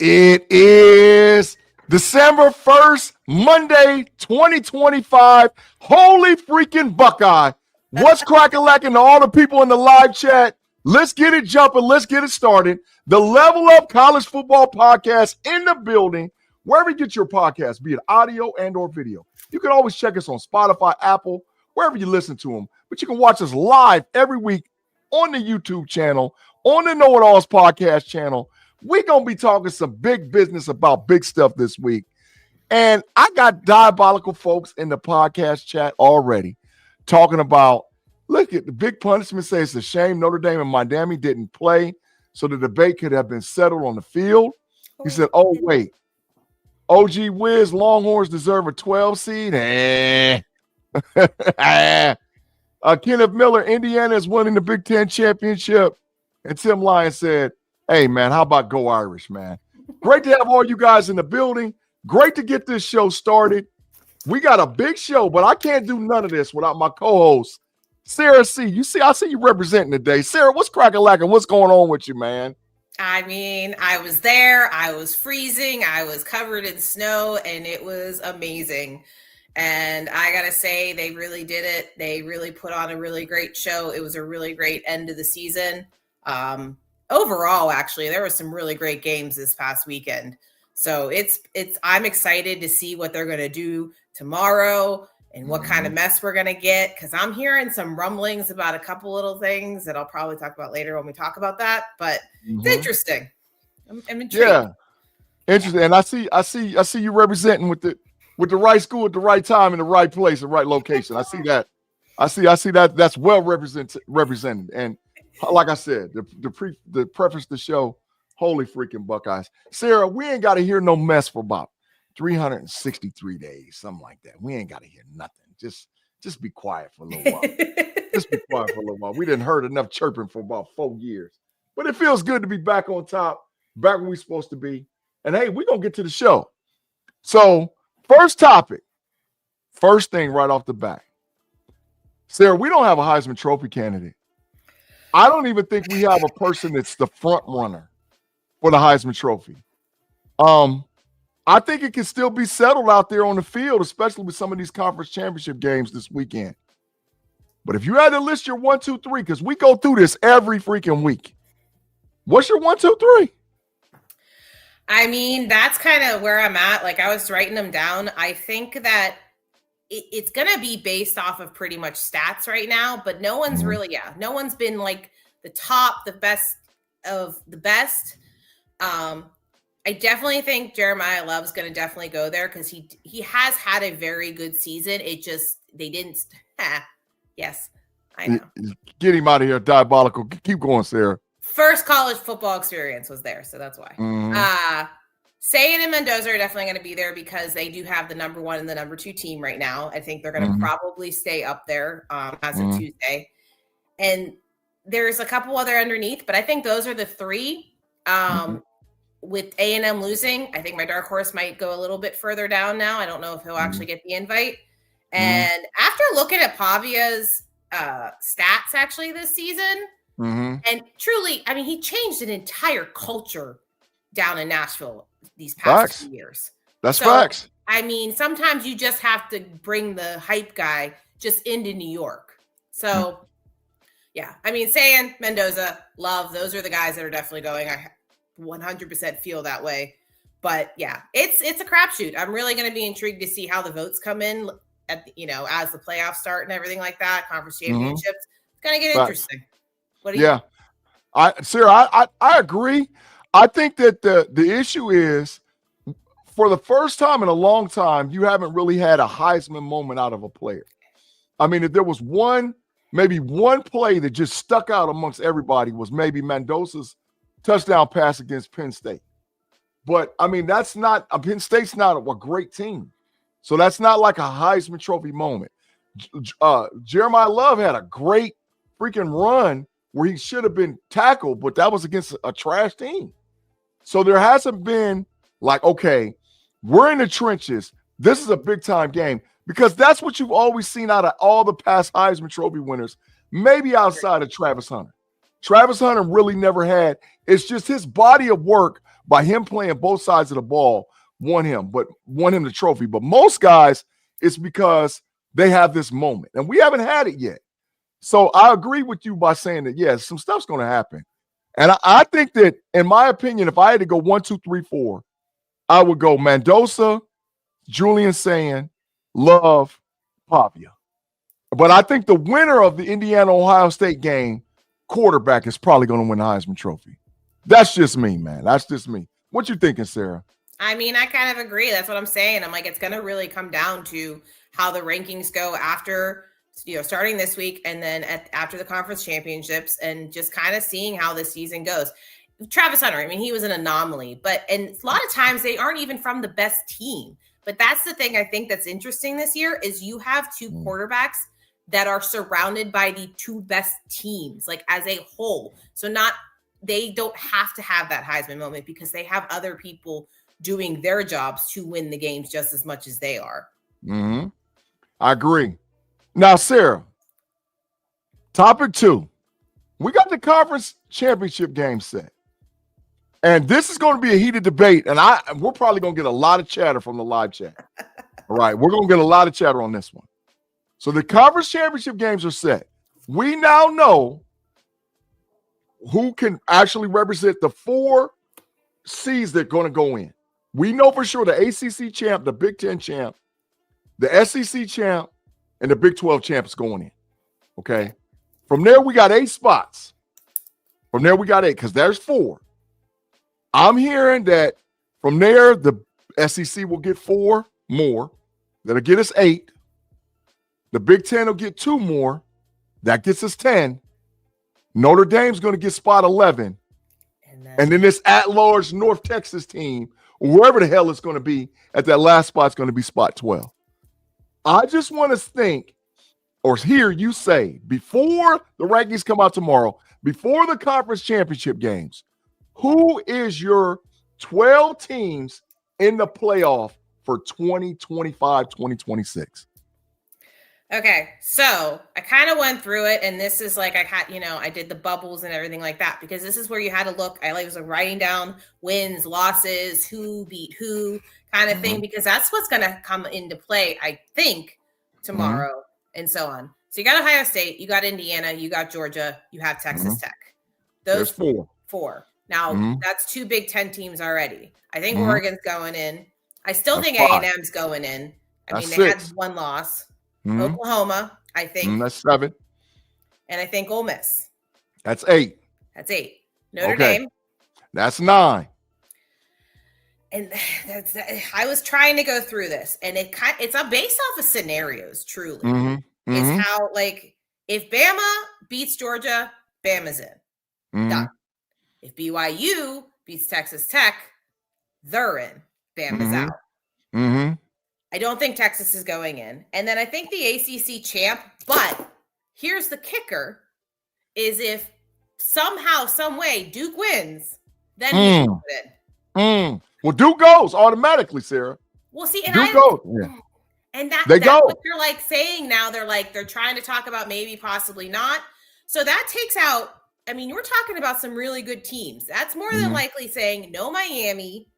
It is December 1st, Monday, 2025. Holy freaking Buckeye. What's cracking to all the people in the live chat? Let's get it jumping. Let's get it started. The Level Up College Football Podcast in the building. Wherever you get your podcast, be it audio and or video. You can always check us on Spotify, Apple, wherever you listen to them. But you can watch us live every week on the YouTube channel, on the Know It Alls podcast channel. We're going to be talking some big business about big stuff this week. And I got diabolical folks in the podcast chat already talking about, look at the big punishment say it's a shame Notre Dame and Miami didn't play so the debate could have been settled on the field. He said, oh, wait, OG Wiz, Longhorns deserve a 12 seed? Kenneth Miller, Indiana is winning the Big Ten championship. And Tim Lyon said, hey, man, how about go Irish, man? Great to have all you guys in the building. Great to get this show started. We got a big show, but I can't do none of this without my co-host, Sarah C. I see you representing today. Sarah, what's cracking? What's going on with you, man? I mean, I was there. I was freezing. I was covered in snow, and it was amazing. And I got to say, they really did it. They really put on a really great show. It was a really great end of the season. Overall, actually, there were some really great games this past weekend. So I'm excited to see what they're going to do tomorrow and what kind of mess we're going to get. Because I'm hearing some rumblings about a couple little things that I'll probably talk about later when we talk about that. But it's interesting. I'm intrigued. Yeah, interesting. And I see you representing with the right school at the right time in the right place, the right location. I see that. I see that. That's well represented. And like I said, the preface to the show, holy freaking Buckeyes. Sarah, we ain't got to hear no mess for about 363 days, something like that. We ain't got to hear nothing. Just be quiet for a little while. Just be quiet for a little while. We didn't heard enough chirping for about 4 years. But it feels good to be back on top, back where we're supposed to be. And, hey, we're going to get to the show. So, first topic, first thing right off the bat. Sarah, we don't have a Heisman Trophy candidate. I don't even think we have a person that's the front runner for the Heisman Trophy. I think it can still be settled out there on the field, especially with some of these conference championship games this weekend. But if you had to list your 1, 2, 3, because we go through this every freaking week, what's your 1, 2, 3? I mean, that's kind of where I'm at. Like, I was writing them down. I think that it's going to be based off of pretty much stats right now, but no one's really, no one's been like the top, the best of the best. I definitely think Jeremiah Love's going to definitely go there because he has had a very good season. It just, they didn't. Yes, I know. Get him out of here, diabolical. Keep going, Sarah. First college football experience was there, so that's why. Sayan and Mendoza are definitely going to be there because they do have the number 1 and the number 2 team right now. I think they're going to probably stay up there as of Tuesday. And there's a couple other underneath, but I think those are the 3. With A&M losing, I think my dark horse might go a little bit further down now. I don't know if he'll actually get the invite. And after looking at Pavia's stats actually this season, and truly, I mean, he changed an entire culture down in Nashville these past 2 years. That's facts. I mean, sometimes you just have to bring the hype guy just into New York. So, yeah, I mean, Sayan, Mendoza, Love, those are the guys that are definitely going. I 100% feel that way. But, yeah, it's a crapshoot. I'm really going to be intrigued to see how the votes come in, as the playoffs start and everything like that, conference championships. It's going to get interesting. What do you think? Sarah, I agree. I think that the issue is, for the first time in a long time, you haven't really had a Heisman moment out of a player. I mean, if there was maybe one play that just stuck out amongst everybody was maybe Mendoza's touchdown pass against Penn State. But, I mean, Penn State's not a great team. So that's not like a Heisman Trophy moment. Jeremiah Love had a great freaking run where he should have been tackled, but that was against a trash team. So there hasn't been like, okay, we're in the trenches. This is a big time game, because that's what you've always seen out of all the past Heisman Trophy winners, maybe outside of Travis Hunter. Travis Hunter really never had. It's just his body of work by him playing both sides of the ball won him the trophy. But most guys, it's because they have this moment, and we haven't had it yet. So I agree with you by saying that, yes, some stuff's going to happen. And I think that, in my opinion, if I had to go 1, 2, 3, 4, I would go Mendoza, Julian Sand, Love, Pavia. But I think the winner of the Indiana-Ohio State game, quarterback, is probably going to win the Heisman Trophy. That's just me, man. That's just me. What you thinking, Sarah? I mean, I kind of agree. That's what I'm saying. I'm like, it's going to really come down to how the rankings go after, starting this week, and then after the conference championships, and just kind of seeing how the season goes. Travis Hunter, I mean, he was an anomaly, and a lot of times they aren't even from the best team. But that's the thing I think that's interesting this year is you have two quarterbacks that are surrounded by the two best teams, like as a whole. So they don't have to have that Heisman moment because they have other people doing their jobs to win the games just as much as they are. Mm-hmm. I agree. Now, Sarah, topic 2. We got the conference championship game set. And this is going to be a heated debate, and we're probably going to get a lot of chatter from the live chat. All right, we're going to get a lot of chatter on this one. So the conference championship games are set. We now know who can actually represent the 4 seeds that are going to go in. We know for sure the ACC champ, the Big Ten champ, the SEC champ, and the Big 12 champ is going in. Okay? From there, we got 8 spots. From there, we got 8 because there's 4. I'm hearing that from there, the SEC will get 4 more. That'll get us 8. The Big Ten will get 2 more. That gets us 10. Notre Dame's going to get spot 11. And then this at-large North Texas team, wherever the hell it's going to be, at that last spot is going to be spot 12. I just want to think or hear you say, before the rankings come out tomorrow, before the conference championship games, who is your 12 teams in the playoff for 2025-2026? Okay, so I kind of went through it, and this is like I did the bubbles and everything like that, because this is where you had to look. I was writing down wins, losses, who beat who kind of thing, because that's what's going to come into play, I think, tomorrow and so on. So you got Ohio State, you got Indiana, you got Georgia, you have Texas Tech. Those 4. Now, that's 2 Big Ten teams already. I think Oregon's going in. I still think A&M's going in. I mean, they had 1 loss. Oklahoma, I think. That's 7. And I think Ole Miss. That's 8. That's 8. Notre Dame. That's 9. And I was trying to go through this, and it's based off of scenarios, truly. It's how, like, if Bama beats Georgia, Bama's in. Done. If BYU beats Texas Tech, they're in. Bama's out. I don't think Texas is going in. And then I think the ACC champ, but here's the kicker, is if somehow, some way Duke wins, then he's in. Well, Duke goes automatically, Sarah. Well, see, and Duke goes. Yeah. And that's go. what they're like saying now. They're trying to talk about maybe, possibly not. So that takes out, I mean, we're talking about some really good teams. That's more than likely saying no Miami,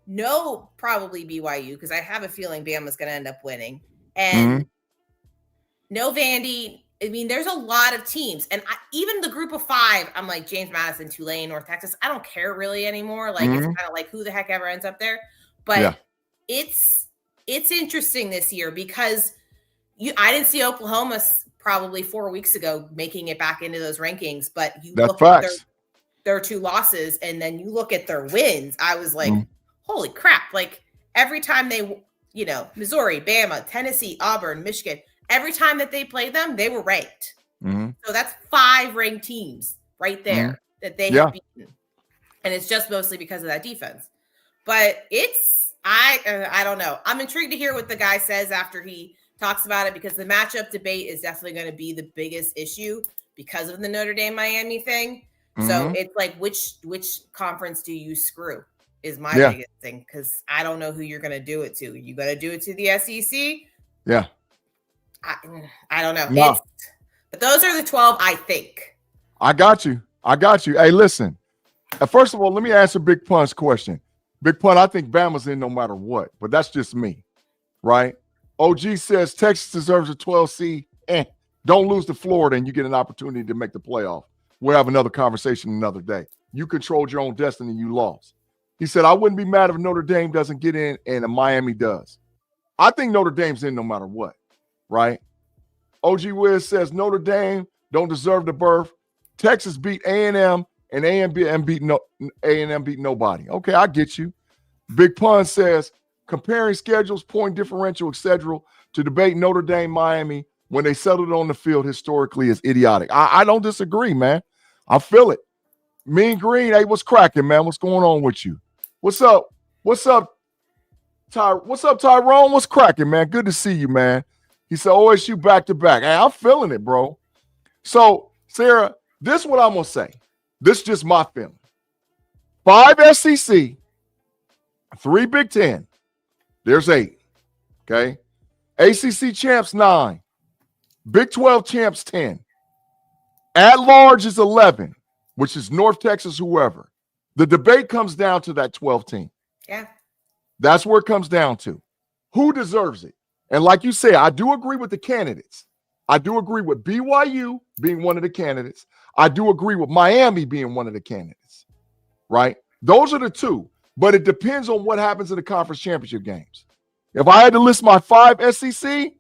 no probably BYU, because I have a feeling Bama's going to end up winning. And no Vandy. I mean, there's a lot of teams. And even the group of 5, I'm like James Madison, Tulane, North Texas. I don't care really anymore. Like, it's kind of like who the heck ever ends up there. But it's interesting this year because I didn't see Oklahoma probably 4 weeks ago making it back into those rankings. But you look at their 2 losses, and then you look at their wins. I was like, holy crap. Like, every time they, Missouri, Bama, Tennessee, Auburn, Michigan, every time that they played them, they were ranked. So that's 5 ranked teams right there that they have beaten. And it's just mostly because of that defense. But I don't know. I'm intrigued to hear what the guy says after he talks about it because the matchup debate is definitely going to be the biggest issue because of the Notre Dame Miami thing. So it's like, which conference do you screw is my biggest thing, because I don't know who you're going to do it to. You going to do it to the SEC? Yeah. I don't know. No. But those are the 12, I think. I got you. Hey, listen. First of all, let me answer Big Pun's question. Big Pun, I think Bama's in no matter what, but that's just me, right? OG says Texas deserves a 12 seed. Don't lose to Florida and you get an opportunity to make the playoff. We'll have another conversation another day. You controlled your own destiny. You lost. He said, I wouldn't be mad if Notre Dame doesn't get in and Miami does. I think Notre Dame's in no matter what, right? OG Wiz says Notre Dame don't deserve the berth. Texas beat A&M and A&M beat nobody. Okay, I get you. Big Pun says comparing schedules, point differential, etc. to debate Notre Dame, Miami when they settled on the field historically is idiotic. I don't disagree, man. I feel it. Mean Green, hey, what's cracking, man? What's going on with you? What's up? What's up, Tyrone? What's cracking, man? Good to see you, man. He said, OSU back to back. Hey, I'm feeling it, bro. So, Sarah, this is what I'm going to say. This is just my feeling. 5 SEC, 3 Big Ten. There's 8. Okay. ACC champs 9. Big 12 champs 10. At large is 11, which is North Texas, whoever. The debate comes down to that 12 team. Yeah. That's where it comes down to. Who deserves it? And like you say, I do agree with the candidates. I do agree with BYU being one of the candidates. I do agree with Miami being one of the candidates, right? Those are the 2, but it depends on what happens in the conference championship games. If I had to list my 5 SEC,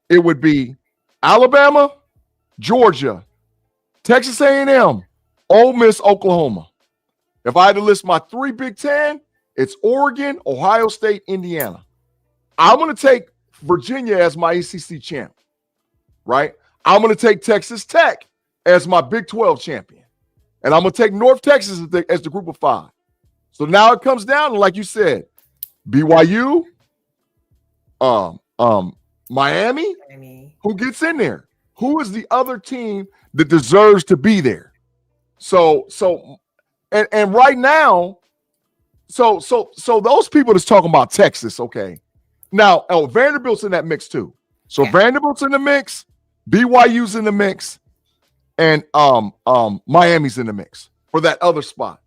it would be Alabama, Georgia, Texas A&M, Ole Miss, Oklahoma. If I had to list my 3 Big Ten, it's Oregon, Ohio State, Indiana. I'm going to take Virginia as my ACC champ, right? I'm going to take Texas Tech as my Big 12 champion. And I'm going to take North Texas as the group of 5. So now it comes down to, like you said, BYU, Miami, who gets in there? Who is the other team that deserves to be there? So right now, so those people that's talking about Texas, okay. Now, Vanderbilt's in that mix too. So Vanderbilt's in the mix, BYU's in the mix, and Miami's in the mix for that other spot.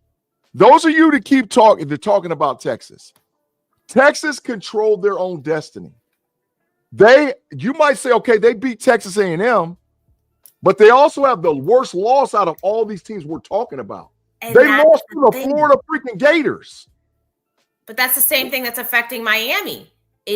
Those of you that keep talking, they're talking about Texas. Texas controlled their own destiny. You might say, okay, they beat Texas A&M, but they also have the worst loss out of all these teams we're talking about. And they lost to the Florida freaking Gators. But that's the same thing that's affecting Miami.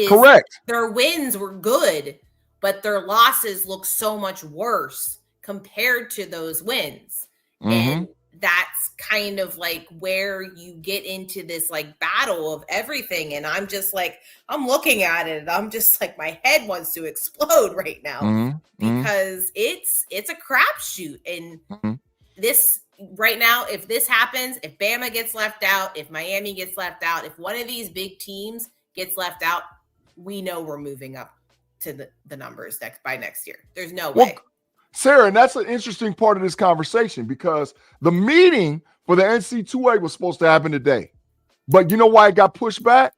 Correct. Their wins were good, but their losses look so much worse compared to those wins. Mm-hmm. And that's kind of like where you get into this like battle of everything. And I'm just like, I'm looking at it and I'm just like, my head wants to explode right now because it's a crapshoot. And this right now, if this happens, if Bama gets left out, if Miami gets left out, if one of these big teams gets left out, we know we're moving up to the numbers by next year. There's no way. Sarah, and that's an interesting part of this conversation because the meeting for the NC2A was supposed to happen today. But you know why it got pushed back?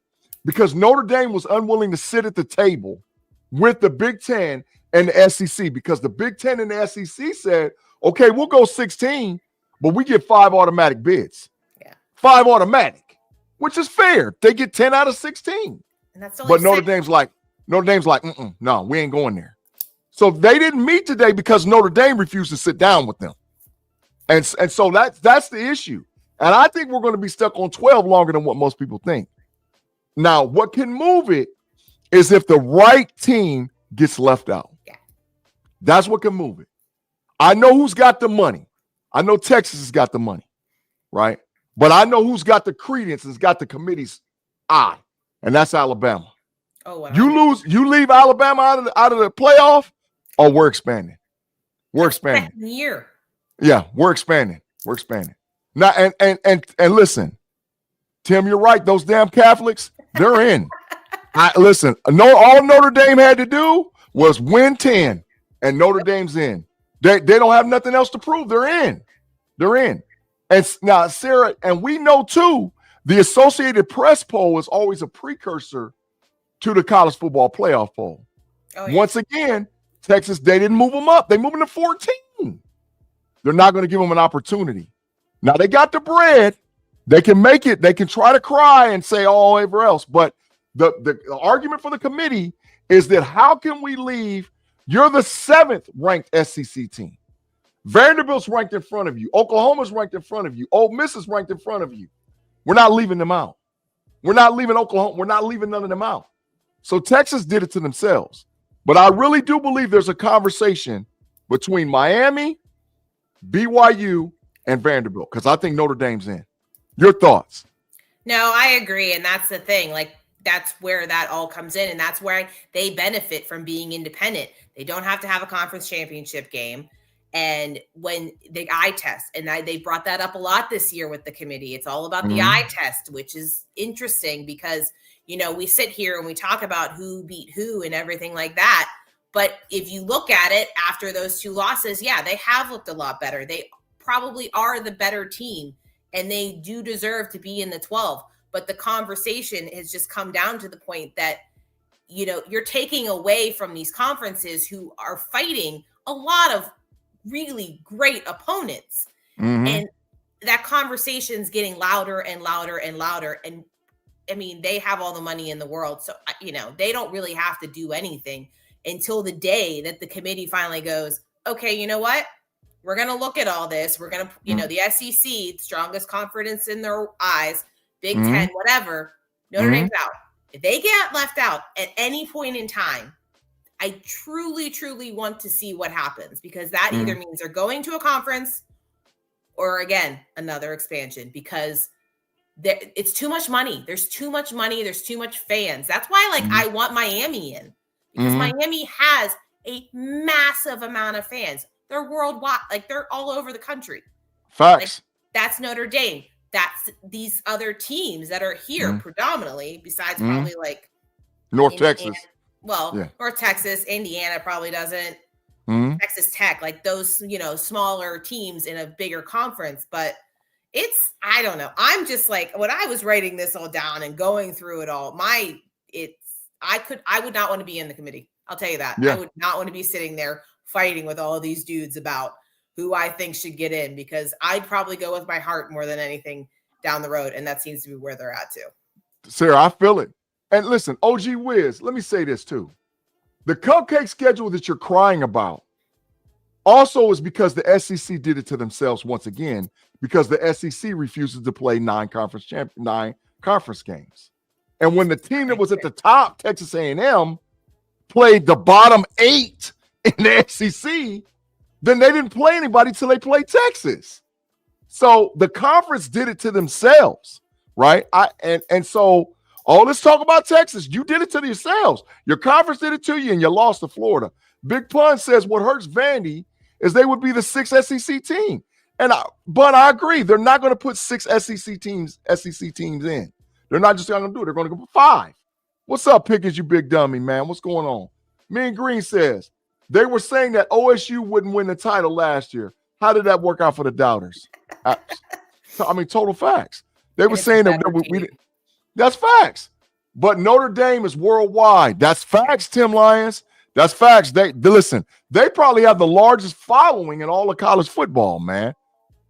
Because Notre Dame was unwilling to sit at the table with the Big Ten and the SEC because the Big Ten and the SEC said, okay, we'll go 16, but we get 5 automatic bids. Yeah. 5 automatic, which is fair. They get 10 out of 16. And that's but Notre Dame's like, no, we ain't going there. So they didn't meet today because Notre Dame refused to sit down with them. And so that's the issue. And I think we're going to be stuck on 12 longer than what most people think. Now, what can move it is if the right team gets left out. Yeah. That's what can move it. I know who's got the money. I know Texas has got the money, right? But I know who's got the credence and has got the committee's eye, and that's Alabama. Oh, wow. You leave Alabama out of the playoff, oh, we're expanding. We're expanding. Year. Yeah, we're expanding. We're expanding. Now, and listen, Tim, you're right. Those damn Catholics, they're in. Listen, all Notre Dame had to do was win 10, and Notre Dame's in. They don't have nothing else to prove. They're in. They're in. And now, Sarah, and we know too, the Associated Press poll is always a precursor to the college football playoff poll. Oh, yeah. Once again, Texas, they didn't move them up. They moved them to 14. They're not going to give them an opportunity. Now, they got the bread. They can make it. They can try to cry and say all over else. But the argument for the committee is that how can we leave? You're the 7th ranked SEC team. Vanderbilt's ranked in front of you. Oklahoma's ranked in front of you. Ole Miss is ranked in front of you. We're not leaving them out. We're not leaving Oklahoma. We're not leaving none of them out. So Texas did it to themselves. But I really do believe there's a conversation between Miami, BYU, and Vanderbilt, because I think Notre Dame's in. Your thoughts? No, I agree. And that's the thing. Like, that's where that all comes in. And that's where they benefit from being independent. They don't have to have a conference championship game. And when the eye test, and they brought that up a lot this year with the committee, it's all about the eye test, which is interesting because, you know, we sit here and we talk about who beat who and everything like that. But if you look at it after those 2 losses, yeah, they have looked a lot better. They probably are the better team, and they do deserve to be in the 12. But the conversation has just come down to the point that, you know, you're taking away from these conferences who are fighting a lot of really great opponents. And that conversation's getting louder and louder and louder. And I mean, they have all the money in the world. So, you know, they don't really have to do anything until the day that the committee finally goes, okay, you know what? We're going to look at all this. We're going to, you know, the SEC, strongest confidence in their eyes, Big Ten, whatever, Notre Dame's out. If they get left out at any point in time, I truly, truly want to see what happens, because that either means they're going to a conference or, again, another expansion, because it's too much money. There's too much money. There's too much fans. That's why, like, I want Miami in, because Miami has a massive amount of fans. They're worldwide. Like, they're all over the country. Facts. Like, that's Notre Dame. That's these other teams that are here predominantly, besides probably like North Texas. North Texas, Indiana probably doesn't. Texas Tech, like those, you know, smaller teams in a bigger conference. But I don't know. I'm just like, when I was writing this all down and going through it all, I would not want to be in the committee. I'll tell you that. I would not want to be sitting there fighting with all of these dudes about who I think should get in, because I'd probably go with my heart more than anything down the road. And that seems to be where they're at too. Sarah, I feel it. And listen, OG Wiz, let me say this too. The cupcake schedule that you're crying about also is because the SEC did it to themselves once again, because the SEC refuses to play 9 conference games. And when the team that was at the top, Texas A&M, played the bottom 8 in the SEC, then they didn't play anybody till they played Texas. So the conference did it to themselves, right? And so all this talk about Texas, you did it to yourselves. Your conference did it to you, and you lost to Florida. Big Pun says what hurts Vandy is they would be the 6th SEC team. But I agree, they're not going to put 6 SEC teams in. They're not just going to do it. They're going to go 5. What's up, Pickens, you big dummy, man? What's going on? Mean Green says, they were saying that OSU wouldn't win the title last year. How did that work out for the doubters? I mean, total facts. They were saying that we that's facts. But Notre Dame is worldwide. That's facts, Tim Lyons. That's facts. Listen, they probably have the largest following in all of college football, man.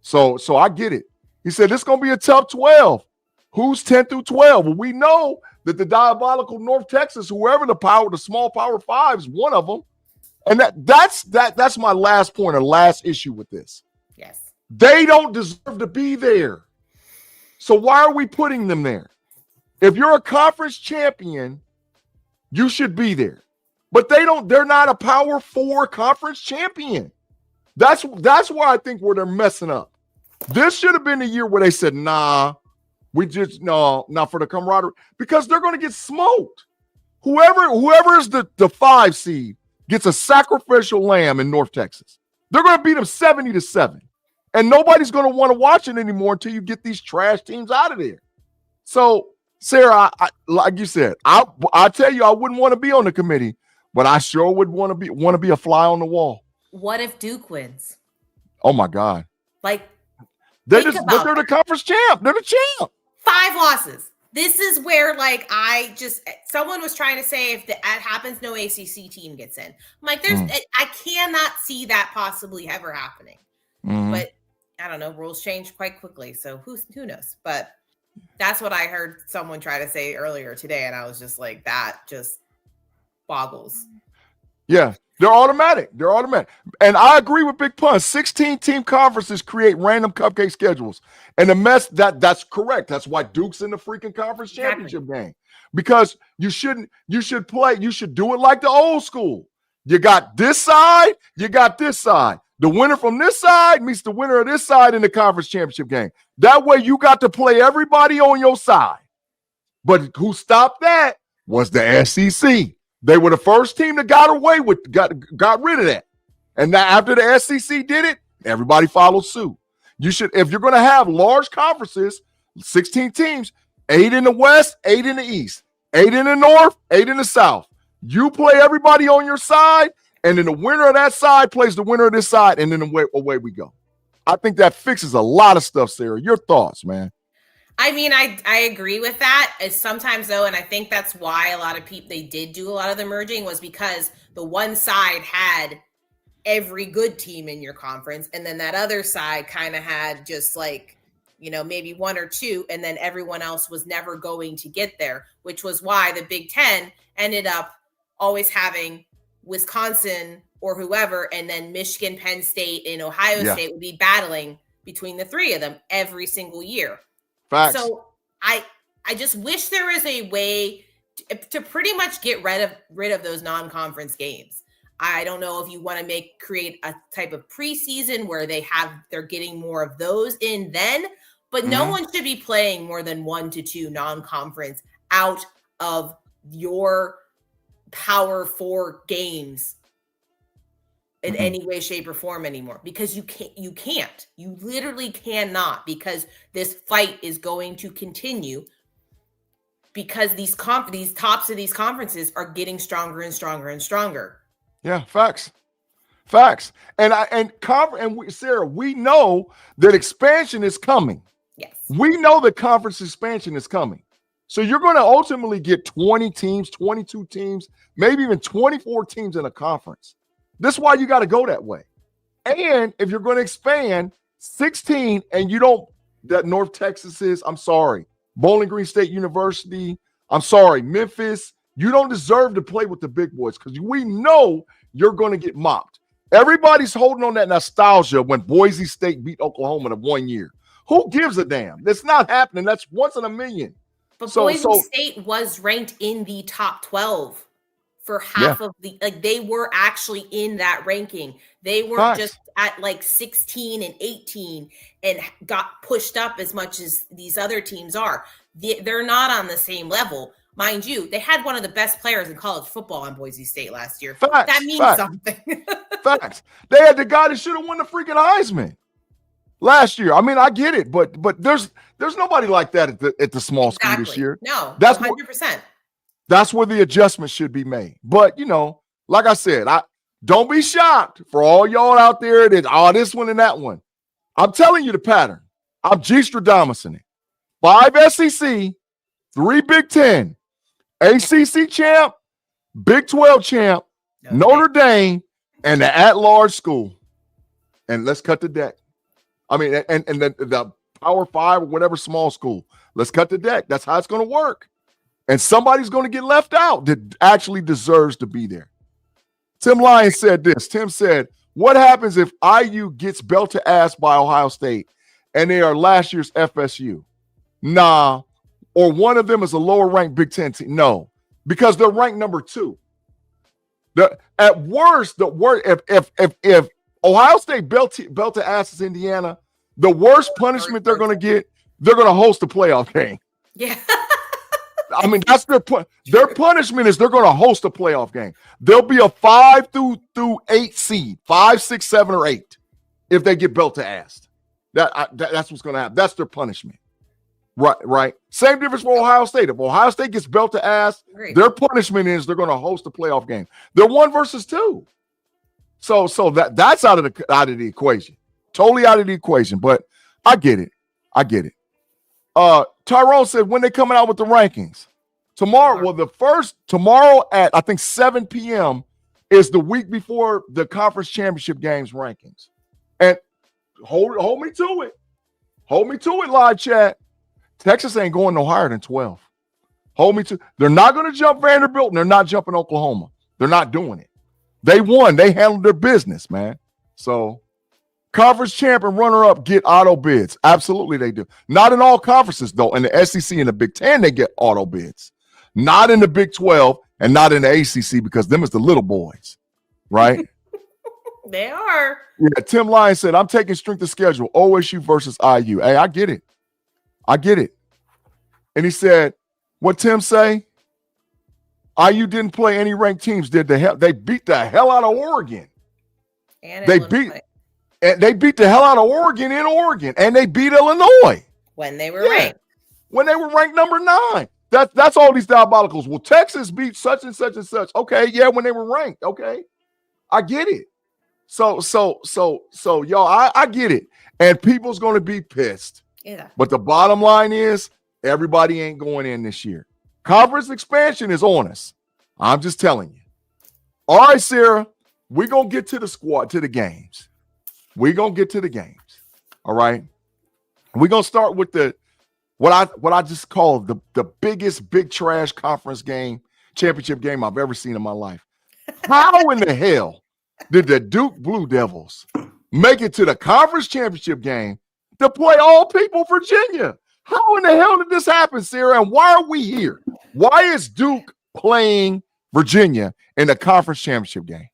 So I get it. He said, this is going to be a tough 12. Who's 10 through 12? Well, we know that the diabolical North Texas, whoever the small power 5 is one of them. And that's my last point or last issue with this. Yes. They don't deserve to be there. So why are we putting them there? If you're a conference champion, you should be there. But they're not a power 4 conference champion. That's where I think where they're messing up. This should have been the year where they said, nah, not for the camaraderie, because they're going to get smoked. Whoever is the 5 seed gets a sacrificial lamb in North Texas. They're going to beat them 70-7. And nobody's going to want to watch it anymore until you get these trash teams out of there. So Sarah, like you said, I tell you, I wouldn't want to be on the committee, but I sure would want to be a fly on the wall. What if Duke wins? Oh my God! Like, but they're the conference champ. They're the champ. 5 losses. This is where, like, someone was trying to say if that happens, no ACC team gets in. I'm like, I cannot see that possibly ever happening. But I don't know. Rules change quite quickly, so who knows? But that's what I heard someone try to say earlier today, and I was just like, that just boggles. Yeah, they're automatic. And I agree with Big Pun. 16-team conferences create random cupcake schedules. And the mess, that's correct. That's why Duke's in the freaking conference championship game. Because you should do it like the old school. You got this side, you got this side. The winner from this side meets the winner of this side in the conference championship game. That way you got to play everybody on your side. But who stopped that was the SEC. They were the first team that got rid of that. And now after the SEC did it, everybody followed suit. You should, if you're going to have large conferences, 16 teams, 8 in the West, 8 in the East, 8 in the North, 8 in the South. You play everybody on your side, and then the winner of that side plays the winner of this side, and then away we go. I think that fixes a lot of stuff, Sarah. Your thoughts, man? I mean, I agree with that. Sometimes, though, and I think that's why a lot of people, they did do a lot of the merging, was because the one side had every good team in your conference, and then that other side kind of had just like, maybe 1 or 2, and then everyone else was never going to get there, which was why the Big Ten ended up always having Wisconsin or whoever, and then Michigan, Penn State, and Ohio State would be battling between the 3 of them every single year. Facts. So I just wish there was a way to pretty much get rid of those non-conference games. I don't know if you want to create a type of preseason where they're getting more of those in then, but no one should be playing more than 1 to 2 non-conference out of your Power 4 games in any way, shape, or form anymore, because you literally cannot, because this fight is going to continue, because these tops of these conferences are getting stronger and stronger and stronger. Yeah, facts. And Sarah, we know that expansion is coming. Yes. We know that conference expansion is coming. So you're going to ultimately get 20 teams, 22 teams, maybe even 24 teams in a conference. This is why you got to go that way. And if you're going to expand 16 and you don't, that North Texas is, I'm sorry, Bowling Green State University, I'm sorry, Memphis, you don't deserve to play with the big boys, because we know you're going to get mopped. Everybody's holding on that nostalgia when Boise State beat Oklahoma in 1 year. Who gives a damn? That's not happening. That's once in a million. But Boise State was ranked in the top 12 for half of the, like, they were actually in that ranking. They weren't just at like 16 and 18 and got pushed up as much as these other teams are. They're not on the same level. Mind you, they had one of the best players in college football on Boise State last year. That means something. Facts. They had the guy that should have won the freaking Heisman last year. I mean, I get it, but there's nobody like that at the small school this year. No, that's 100%. That's where the adjustment should be made. But, like I said, don't be shocked for all y'all out there that, this one and that one. I'm telling you the pattern. I'm G-Stradamusing it. 5 SEC, 3 Big Ten, ACC champ, Big 12 champ, Notre Dame, and the at-large school. And let's cut the deck. I mean, and the Power 5 or whatever small school. Let's cut the deck. That's how it's going to work. And somebody's going to get left out that actually deserves to be there. Tim Lyons said this. Tim said, what happens if IU gets belted ass by Ohio State and they are last year's FSU? Nah. Or one of them is a lower ranked Big Ten team? No, because they're ranked number 2. At worst, if Ohio State belted asses Indiana, the worst punishment they're going to get, they're going to host a playoff game. Yeah. I mean, that's their punishment is they're going to host a playoff game. There'll be a 5 through 8 seed, 5, 6, 7, or 8 if they get belted ass. That's what's going to happen. That's their punishment. Right. Same difference for Ohio State. If Ohio State gets belt to ass, their punishment is they're going to host a playoff game. They're 1 versus 2. So that's out of the equation. Totally out of the equation. But I get it. Tyrone said when they coming out with the rankings tomorrow. Well, tomorrow at I think 7 p.m. is the week before the conference championship games rankings. And hold me to it. Hold me to it, live chat. Texas ain't going no higher than 12. Hold me to. They're not going to jump Vanderbilt, and they're not jumping Oklahoma. They're not doing it. They won. They handled their business, man. So, conference champ and runner-up get auto bids. Absolutely, they do. Not in all conferences, though. In the SEC and the Big Ten, they get auto bids. Not in the Big 12 and not in the ACC because them is the little boys, right? They are. Yeah, Tim Lyons said, I'm taking strength of schedule, OSU versus IU. Hey, I get it. And he said, what Tim say? IU didn't play any ranked teams, did they? They beat the hell out of Oregon. And they beat the hell out of Oregon in Oregon, and they beat Illinois. When they were ranked. When they were ranked number 9. That's all these diabolicals. Well, Texas beat such and such and such. Okay, yeah, when they were ranked. Okay. I get it. So y'all, I get it. And people's going to be pissed. Yeah. But the bottom line is everybody ain't going in this year. Conference expansion is on us. I'm just telling you. All right, Sarah, we're going to get to the squad, to the games. We're going to get to the games. All right. We're going to start with what I just call the biggest big trash conference game, championship game I've ever seen in my life. How in the hell did the Duke Blue Devils make it to the conference championship game to play all people Virginia? How in the hell did this happen, Sarah? And why are we here? Why is Duke playing Virginia in the conference championship game?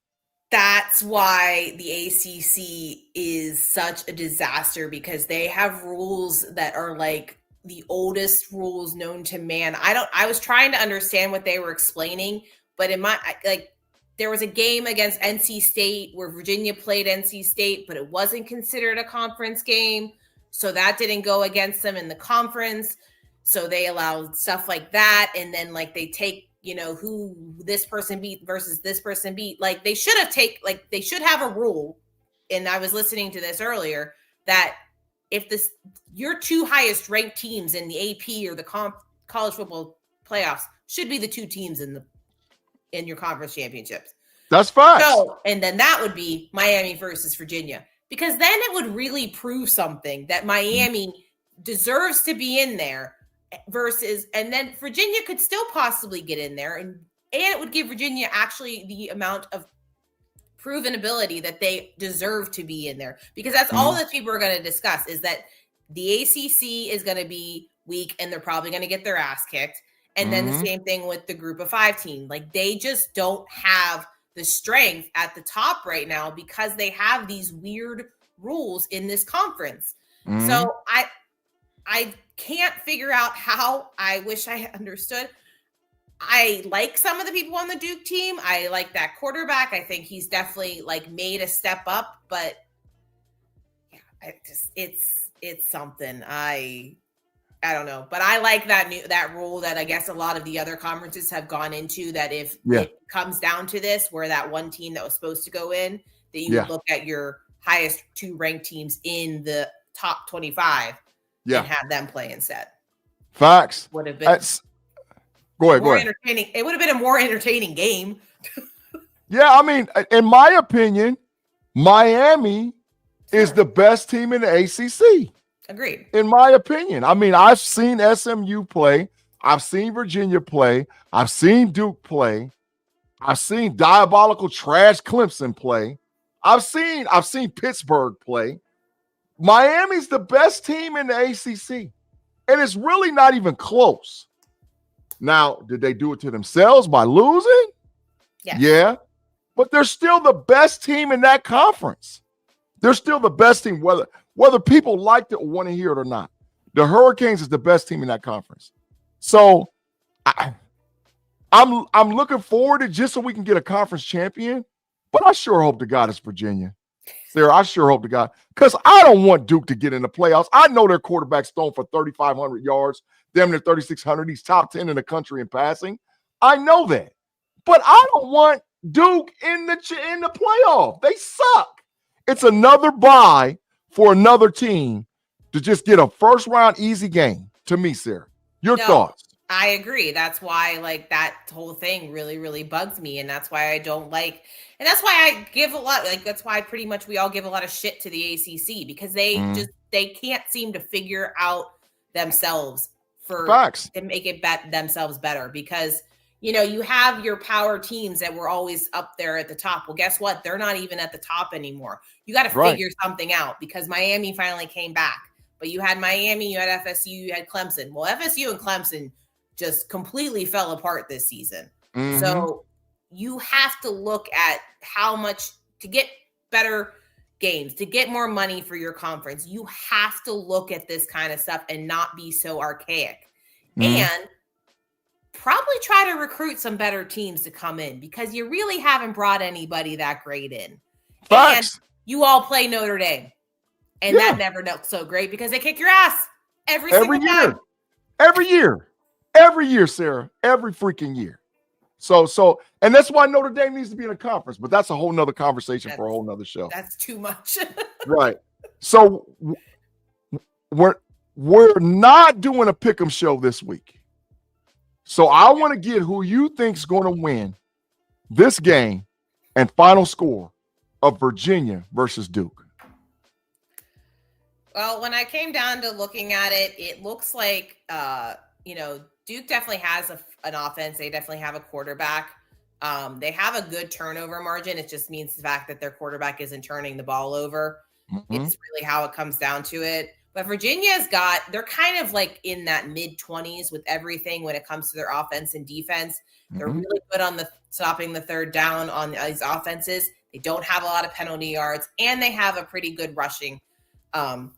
That's why the ACC is such a disaster because they have rules that are like the oldest rules known to man. I was trying to understand what they were explaining, but there was a game against NC State where Virginia played NC State, but it wasn't considered a conference game. So that didn't go against them in the conference. So they allowed stuff like that. And then they take, who this person beat versus this person beat. They should have a rule. And I was listening to this earlier that if your 2 highest ranked teams in the AP or the college football playoffs should be the 2 teams in your conference championships. That's fine. So, and then that would be Miami versus Virginia. Because then it would really prove something that Miami deserves to be in there and then Virginia could still possibly get in there. And it would give Virginia actually the amount of proven ability that they deserve to be in there. Because that's all that people are going to discuss is that the ACC is going to be weak and they're probably going to get their ass kicked. And then the same thing with the group of 5 team. They just don't have the strength at the top right now because they have these weird rules in this conference. So I can't figure out how. I wish I understood. I like some of the people on the Duke team. I like that quarterback. I think he's definitely made a step up, but yeah, it's something. I don't know, but I like that rule that I guess a lot of the other conferences have gone into, that if it comes down to this, where that one team that was supposed to go in, that you look at your highest 2 ranked teams in the top 25 and have them play instead. Facts. Would have been go ahead. Entertaining. It would have been a more entertaining game. Yeah, I mean, in my opinion, Miami is the best team in the ACC. Agreed. In my opinion. I mean, I've seen SMU play. I've seen Virginia play. I've seen Duke play. I've seen diabolical trash Clemson play. I've seen Pittsburgh play. Miami's the best team in the ACC. And it's really not even close. Now, did they do it to themselves by losing? Yes. Yeah. But they're still the best team in that conference. They're still the best team, whether people like it or want to hear it or not. The Hurricanes is the best team in that conference. So I'm looking forward to just so we can get a conference champion, but I sure hope to God it's Virginia. Sarah, I sure hope to God, because I don't want Duke to get in the playoffs. I know their quarterback's thrown for 3,500 yards, damn near 3,600. He's top 10 in the country in passing. I know that. But I don't want Duke in the playoff. They suck. It's another bye for another team to just get a first-round easy game, to me, Sarah. Your thoughts? I agree. That's why, like, that whole thing really, really bugs me. And that's why I don't like, and that's why I give a lot, like, that's why pretty much we all give a lot of shit to the ACC, because they can't seem to figure out themselves to make it themselves better. Because, you know, you have your power teams that were always up there at the top. Well, guess what? They're not even at the top anymore. You got to figure something out, because Miami finally came back. But you had Miami, you had FSU, you had Clemson. Well, FSU and Clemson just completely fell apart this season. So you have to look at how much to get better games, to get more money for your conference. You have to look at this kind of stuff and not be so archaic. And probably try to recruit some better teams to come in, because you really haven't brought anybody that great in. And you all play Notre Dame. And that never looks so great, because they kick your ass every single year. time. Every year, Sarah. Every freaking year. So, and that's why Notre Dame needs to be in a conference, but that's a whole nother conversation for a whole nother show. That's too much. Right. So we're not doing a pick'em show this week. So I want to get who you think's going to win this game and final score of Virginia versus Duke. Well, when I came down to looking at it, it looks like, Duke definitely has an offense. They definitely have a quarterback. They have a good turnover margin. It just means the fact that their quarterback isn't turning the ball over. It's really how it comes down to it. But they're kind of like in that mid-20s with everything when it comes to their offense and defense. They're really good on stopping the third down on these offenses. They don't have a lot of penalty yards, and they have a pretty good rushing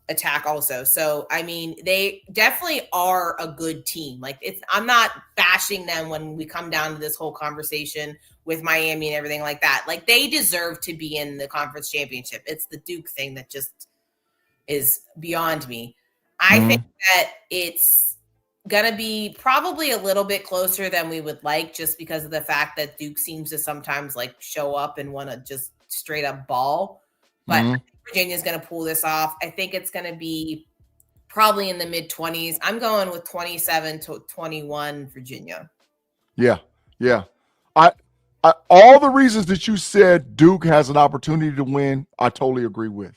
attack also. So, I mean, they definitely are a good team. Like, I'm not bashing them when we come down to this whole conversation with Miami and everything like that. Like, they deserve to be in the conference championship. It's the Duke thing that just is beyond me. I think that it's going to be probably a little bit closer than we would like, just because of the fact that Duke seems to sometimes like show up and want to just straight up ball. But Virginia's going to pull this off. I think it's going to be probably in the mid-20s. I'm going with 27-21 Virginia. Yeah. I all the reasons that you said Duke has an opportunity to win, I totally agree with.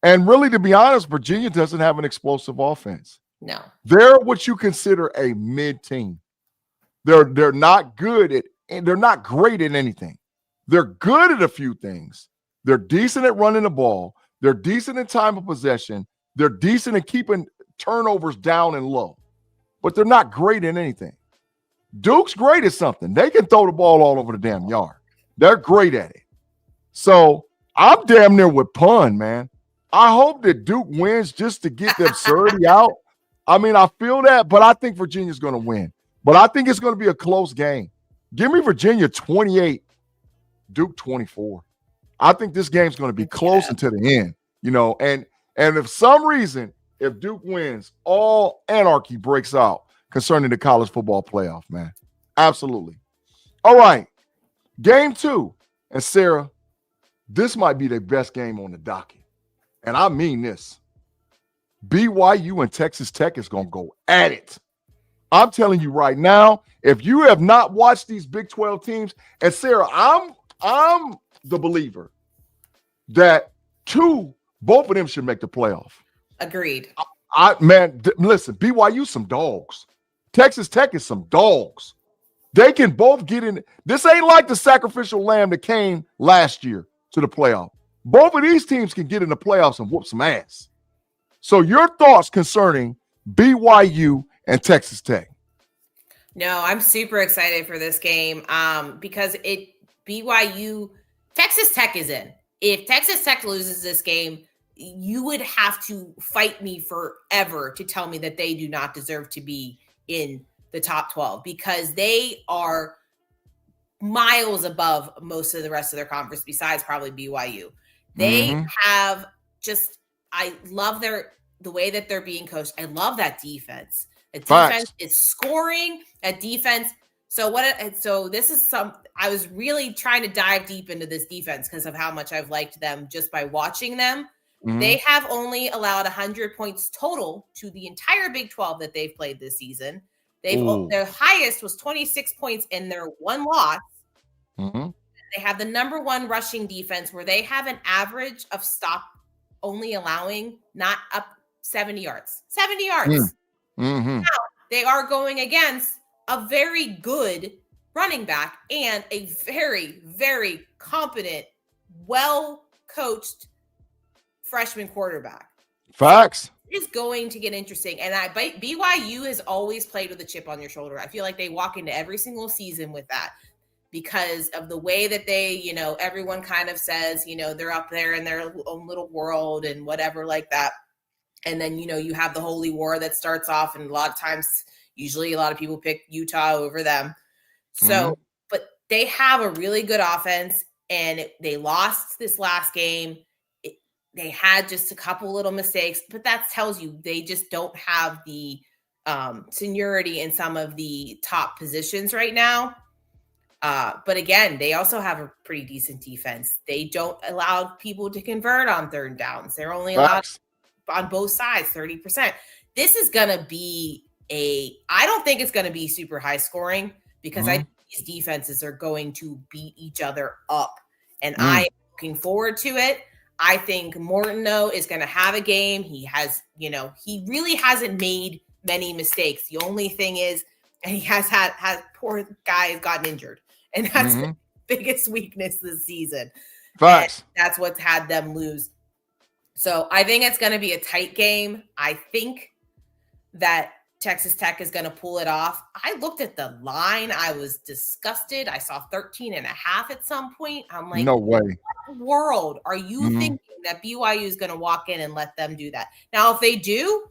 And really, to be honest, Virginia doesn't have an explosive offense. No. They're what you consider a mid-team. They're not good and they're not great at anything. They're good at a few things. They're decent at running the ball. They're decent in time of possession. They're decent at keeping turnovers down and low. But they're not great in anything. Duke's great at something. They can throw the ball all over the damn yard. They're great at it. So I'm damn near with pun, man. I hope that Duke wins just to get the absurdity out. I mean, I feel that, but I think Virginia's going to win. But I think it's going to be a close game. Give me Virginia 28, Duke 24. I think this game's going to be close until the end, and if some reason, if Duke wins, all anarchy breaks out concerning the college football playoff, man. Absolutely. All right. Game 2. And Sarah, this might be the best game on the docket. And I mean this. BYU and Texas Tech is going to go at it. I'm telling you right now, if you have not watched these Big 12 teams, and Sarah, I'm the believer that both of them should make the playoff. Agreed. Listen, BYU some dogs. Texas Tech is some dogs. They can both get in. This ain't like the sacrificial lamb that came last year to the playoff. Both of these teams can get in the playoffs and whoop some ass. So your thoughts concerning BYU and Texas Tech? No, I'm super excited for this game because Texas Tech is in. If Texas Tech loses this game, you would have to fight me forever to tell me that they do not deserve to be in the top 12, because they are miles above most of the rest of their conference besides probably BYU. They have just, I love the way that they're being coached. I love that defense. The defense is scoring. That defense. So this is I was really trying to dive deep into this defense because of how much I've liked them just by watching them. They have only allowed 100 points total to the entire Big 12 that they've played this season. Their highest was 26 points in their one loss. They have the number one rushing defense where they have an average of stop only allowing not up 70 yards. 70 yards. Now, they are going against a very good running back and a very, very competent, well-coached freshman quarterback. Facts. So it is going to get interesting. And BYU has always played with a chip on your shoulder. I feel like they walk into every single season with that because of the way that they, everyone kind of says, they're up there in their own little world and whatever like that. And then, you have the Holy War that starts off, and a lot of times, usually a lot of people pick Utah over them. So, but they have a really good offense, and they lost this last game. They had just a couple little mistakes, but that tells you they just don't have the seniority in some of the top positions right now. But again, they also have a pretty decent defense. They don't allow people to convert on third downs. They're only allowed on both sides, 30%. This is going to be I don't think it's going to be super high scoring because I think these defenses are going to beat each other up. And I'm looking forward to it. I think Mortonneau is going to have a game. He has, he really hasn't made many mistakes. The only thing is, and he has poor guy has gotten injured. And that's the biggest weakness this season. Facts. And that's what's had them lose. So I think it's going to be a tight game. I think that Texas Tech is going to pull it off. I looked at the line. I was disgusted. I saw 13.5 at some point. I'm like, no way. What world are you thinking that BYU is going to walk in and let them do that? Now, if they do,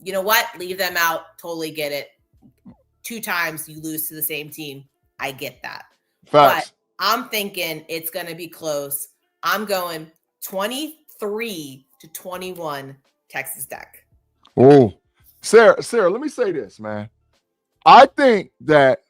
you know what? Leave them out. Totally get it. 2 times you lose to the same team. I get that. Facts. But I'm thinking it's going to be close. I'm going 23-21 Texas Tech. Oh, Sarah, let me say this, man. I think that,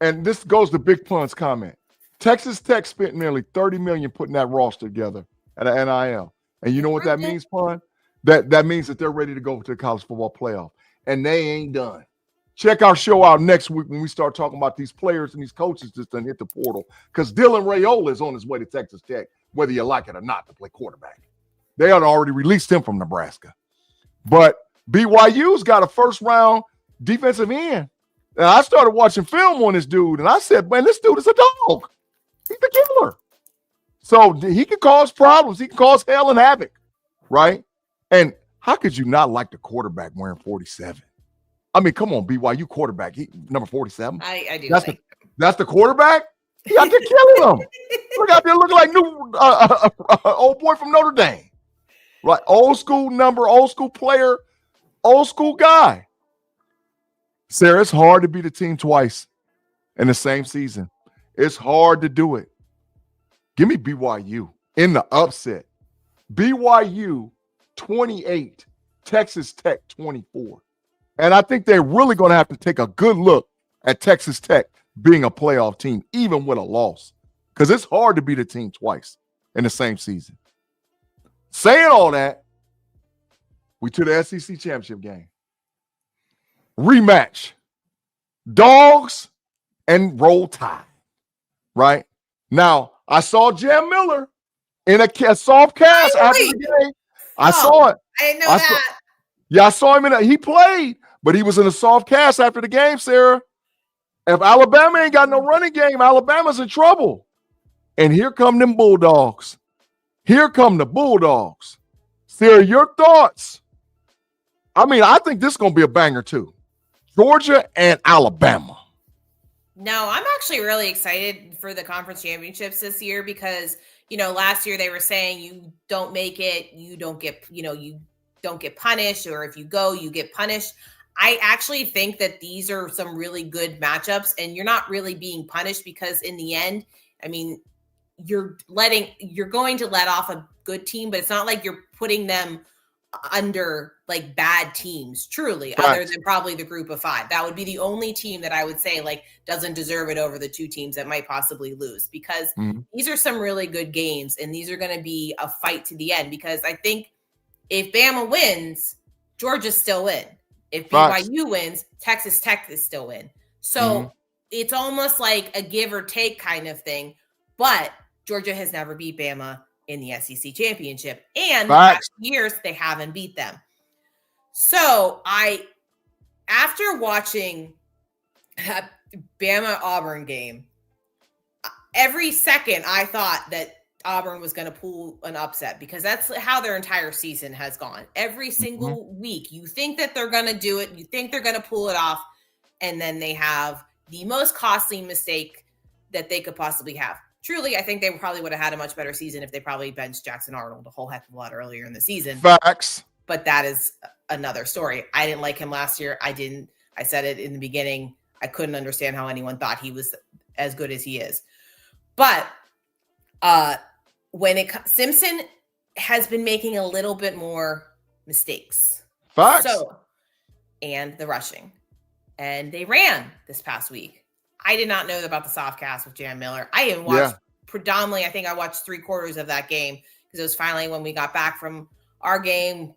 and this goes to Big Pun's comment, Texas Tech spent nearly $30 million putting that roster together at an NIL. And you know what that means, Pun? That means that they're ready to go to the college football playoff. And they ain't done. Check our show out next week when we start talking about these players and these coaches just done hit the portal. Because Dylan Raiola is on his way to Texas Tech, whether you like it or not, to play quarterback. They had already released him from Nebraska. But BYU's got a first-round defensive end. And I started watching film on this dude, and I said, man, this dude is a dog. He's the killer. So he can cause problems. He can cause hell and havoc, right? And how could you not like the quarterback wearing 47? I mean, come on, BYU quarterback. He number 47. I do. That's the quarterback? He out there killing him. Look out there looking like new old boy from Notre Dame. Right? Old school number, old school player, old school guy. Sarah, it's hard to beat a team twice in the same season. It's hard to do it. Give me BYU in the upset. BYU 28, Texas Tech 24. And I think they're really going to have to take a good look at Texas Tech being a playoff team, even with a loss, because it's hard to beat a team twice in the same season. Saying all that, we to the SEC championship game. Rematch. Dogs and Roll Tide, right? Now, I saw Jam Miller in a soft cast after the game. I saw it. I didn't know that. I saw him he played, but he was in a soft cast after the game, Sarah. If Alabama ain't got no running game, Alabama's in trouble. And here come them Bulldogs. Here come the Bulldogs. Sarah, your thoughts? I mean, I think this is going to be a banger too. Georgia and Alabama. No, I'm actually really excited for the conference championships this year because, last year they were saying you don't make it, you don't get punished, or if you go, you get punished. I actually think that these are some really good matchups and you're not really being punished because in the end, I mean, you're going to let off a good team, but it's not like you're putting them under like bad teams, truly, other than probably the group of 5. That would be the only team that I would say like doesn't deserve it over the 2 teams that might possibly lose, because these are some really good games and these are going to be a fight to the end, because I think if Bama wins, Georgia's still in. If BYU wins, Texas Tech is still in. So it's almost like a give or take kind of thing, but Georgia has never beat Bama in the SEC championship, and the past years they haven't beat them. So after watching that Bama Auburn game, every second I thought that Auburn was going to pull an upset, because that's how their entire season has gone. Every single week, you think that they're going to do it, you think they're going to pull it off, and then they have the most costly mistake that they could possibly have. Truly, I think they probably would have had a much better season if they probably benched Jackson Arnold a whole heck of a lot earlier in the season. Facts. But that is another story. I didn't like him last year. I said it in the beginning. I couldn't understand how anyone thought he was as good as he is. But Simpson has been making a little bit more mistakes. Facts. And the rushing. And they ran this past week. I did not know about the soft cast with Jam Miller. I didn't watch predominantly. I think I watched 3/4 of that game, because it was finally when we got back from our game,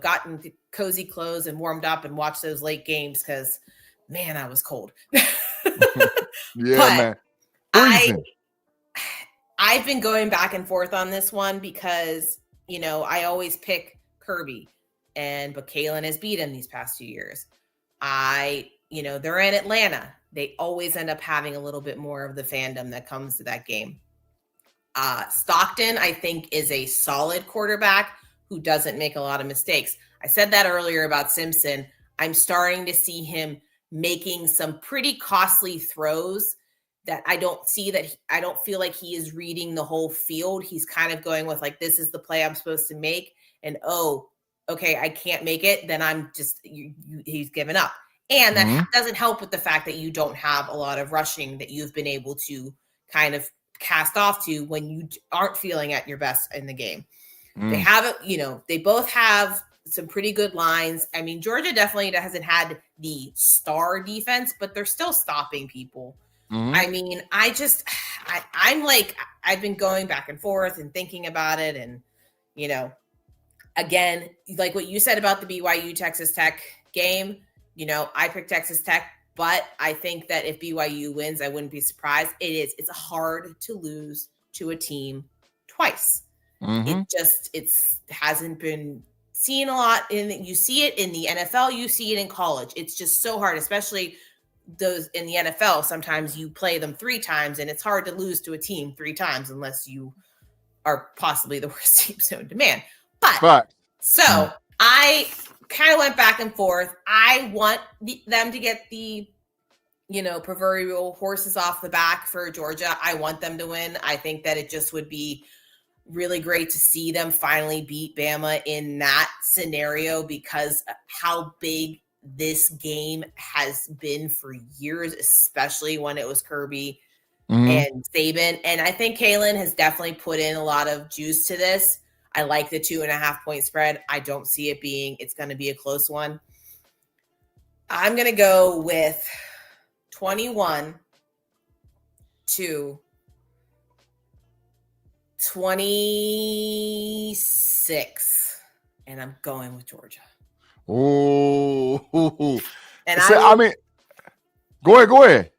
got into cozy clothes and warmed up and watched those late games, because, man, I was cold. Man. I've been going back and forth on this one, because, I always pick Kirby, but Kalen has beat him these past 2 years. They're in Atlanta. They always end up having a little bit more of the fandom that comes to that game. Stockton, I think, is a solid quarterback who doesn't make a lot of mistakes. I said that earlier about Simpson. I'm starting to see him making some pretty costly throws that I don't feel like he is reading the whole field. He's kind of going with like, this is the play I'm supposed to make. And, okay, I can't make it. Then I'm just, he's given up. And that doesn't help with the fact that you don't have a lot of rushing that you've been able to kind of cast off to when you aren't feeling at your best in the game. They have they both have some pretty good lines. I mean, Georgia definitely hasn't had the star defense, but they're still stopping people. I mean, I'm like, I've been going back and forth and thinking about it. And, again, like what you said about the BYU Texas Tech game, I picked Texas Tech, but I think that if BYU wins, I wouldn't be surprised. It's hard to lose to a team twice. It hasn't been seen a lot. You see it in the NFL, you see it in college. It's just so hard, especially those in the NFL. Sometimes you play them 3 times, and it's hard to lose to a team 3 times unless you are possibly the worst team known to man. But so I kind of went back and forth. I want them to get the, proverbial horses off the back for Georgia. I want them to win. I think that it just would be really great to see them finally beat Bama in that scenario, because how big this game has been for years, especially when it was Kirby and Saban. And I think Kalen has definitely put in a lot of juice to this. I like the 2.5 point spread. I don't see it's going to be a close one. I'm going to go with 21-26, and I'm going with Georgia. Oh, and go ahead.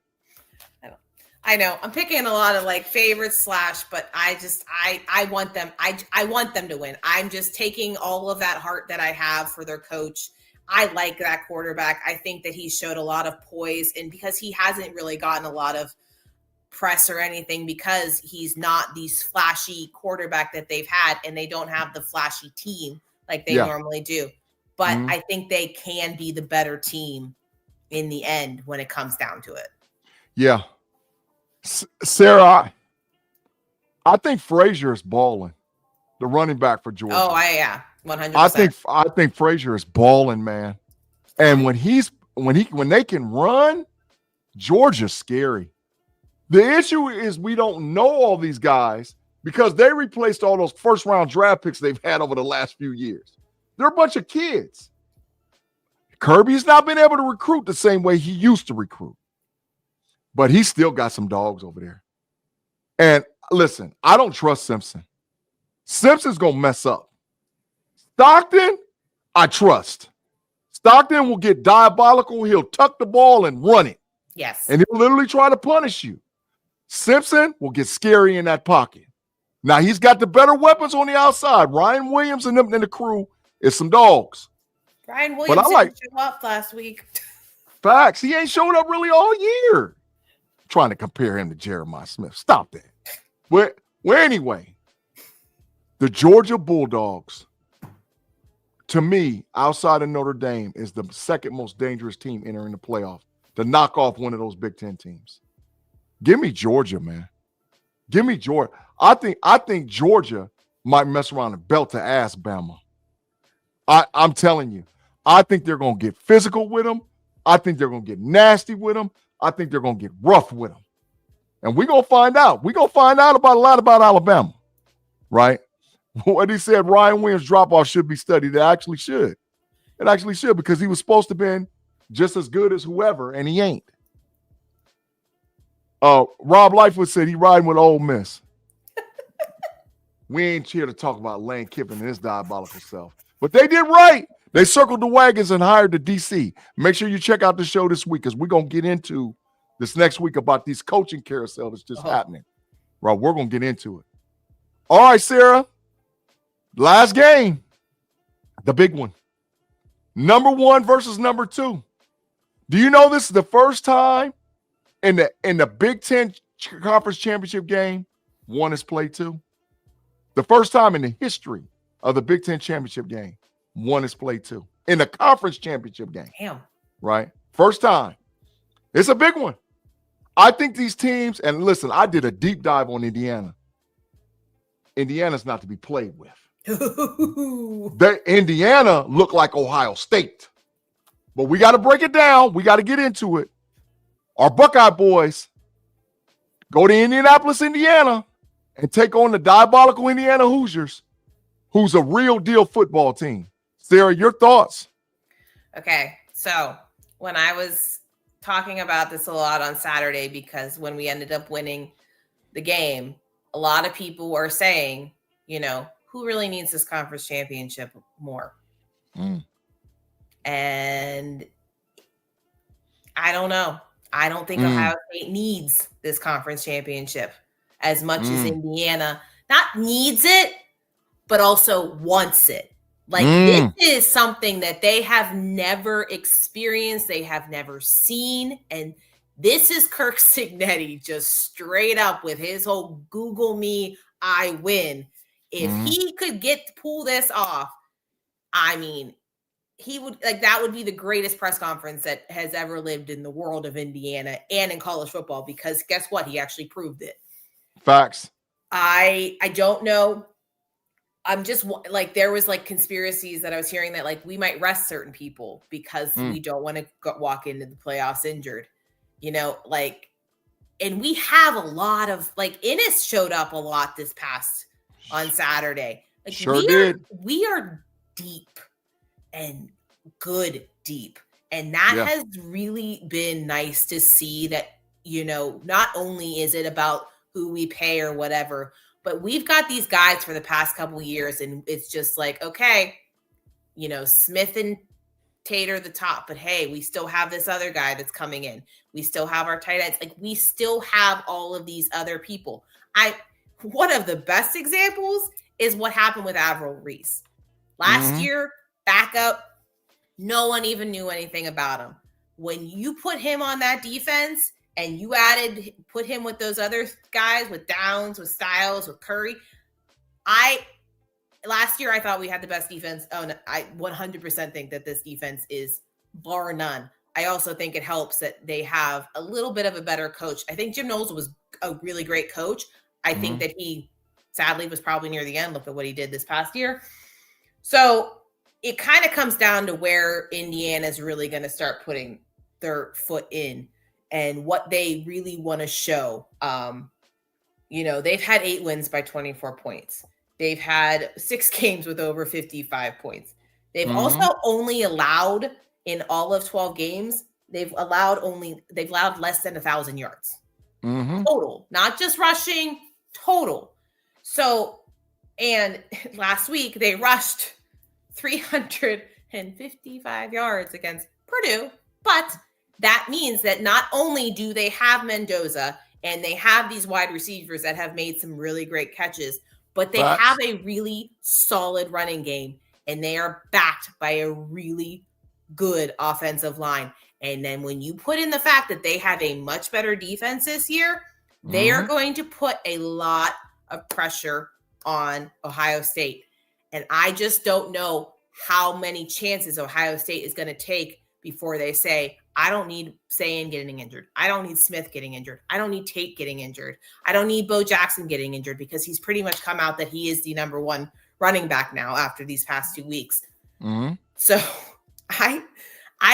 I know I'm picking a lot of like favorites but I want them. I want them to win. I'm just taking all of that heart that I have for their coach. I like that quarterback. I think that he showed a lot of poise, and because he hasn't really gotten a lot of press or anything, because he's not these flashy quarterback that they've had, and they don't have the flashy team like they normally do. But I think they can be the better team in the end when it comes down to it. Yeah. Sarah, I think Frazier is balling, the running back for Georgia. 100%. I think Frazier is balling, man. And when they can run, Georgia's scary. The issue is we don't know all these guys because they replaced all those first-round draft picks they've had over the last few years. They're a bunch of kids. Kirby's not been able to recruit the same way he used to recruit. But he's still got some dogs over there. And listen, I don't trust Simpson. Simpson's going to mess up. Stockton, I trust. Stockton will get diabolical. He'll tuck the ball and run it. Yes. And he'll literally try to punish you. Simpson will get scary in that pocket. Now, he's got the better weapons on the outside. Ryan Williams and them in the crew is some dogs. Ryan Williams didn't show up last week. Facts. He ain't showed up really all year. I'm trying to compare him to Jeremiah Smith. Stop that. Well, anyway, the Georgia Bulldogs, to me, outside of Notre Dame, is the second most dangerous team entering the playoff to knock off one of those Big Ten teams. Give me Georgia, man. Give me Georgia. I think Georgia might mess around and belt to ass Bama. I'm telling you. I think they're going to get physical with them. I think they're going to get nasty with them. I think they're going to get rough with them. And we're going to find out. We're going to find out a lot about Alabama, right? What he said, Ryan Williams drop-off should be studied. It actually should. It actually should because he was supposed to have been just as good as whoever, and he ain't. Rob Lightfoot said he riding with Ole Miss. We ain't here to talk about Lane Kiffin and his diabolical self. But they did right. They circled the wagons and hired the DC. Make sure you check out the show this week because we're going to get into this next week about these coaching carousel that's just happening. Right, we're going to get into it. All right, Sarah. Last game. The big one. Number 1 versus number 2. Do you know this is the first time in the Big Ten Conference Championship game 1 is played 2? The first time in the history of the Big Ten Championship game 1 is played 2. In the Conference Championship game. Damn. Right? First time. It's a big one. I think these teams, and listen, I did a deep dive on Indiana. Indiana's not to be played with. Indiana looked like Ohio State. But we got to break it down. We got to get into it. Our Buckeye boys go to Indianapolis, Indiana, and take on the diabolical Indiana Hoosiers, who's a real deal football team. Sarah, your thoughts? Okay, so when I was talking about this a lot on Saturday, because when we ended up winning the game, a lot of people were saying, who really needs this conference championship more? And I don't know. I don't think Ohio State needs this conference championship as much as Indiana not needs it, but also wants it. Like this is something that they have never experienced. They have never seen. And this is Kirk Cignetti just straight up with his whole Google me, I win. If he could pull this off, I mean, he would that would be the greatest press conference that has ever lived in the world of Indiana and in college football, because guess what? He actually proved it. Facts. I don't know. I'm just there was conspiracies that I was hearing that we might rest certain people because we don't want to walk into the playoffs injured, and we have a lot of Ennis showed up a lot this past on Saturday. We are deep and good deep. And that has really been nice to see that, not only is it about who we pay or whatever, but we've got these guys for the past couple of years, and it's just okay, Smith and Tater the top, but hey, we still have this other guy that's coming in. We still have our tight ends. We still have all of these other people. One of the best examples is what happened with Avril Reese. Last year, backup, no one even knew anything about him. When you put him on that defense and you put him with those other guys, with Downs, with Styles, with Curry, last year I thought we had the best defense. Oh, no, I 100% think that this defense is bar none. I also think it helps that they have a little bit of a better coach. I think Jim Knowles was a really great coach. I think that he sadly was probably near the end. Look at what he did this past year. So it kind of comes down to where Indiana is really going to start putting their foot in. and what they really want to show. They've had 8 wins by 24 points. They've had 6 games with over 55 points. They've also only allowed in all of 12 games, they've allowed less than 1,000 yards total, not just rushing, total. So, and last week they rushed 355 yards against Purdue, but that means that not only do they have Mendoza and they have these wide receivers that have made some really great catches, but they have a really solid running game, and they are backed by a really good offensive line. And then when you put in the fact that they have a much better defense this year, they are going to put a lot of pressure on Ohio State. And I just don't know how many chances Ohio State is going to take before they say, I don't need Sayin getting injured. I don't need Smith getting injured. I don't need Tate getting injured. I don't need Bo Jackson getting injured, because he's pretty much come out that he is the number 1 running back now after these past 2 weeks. So I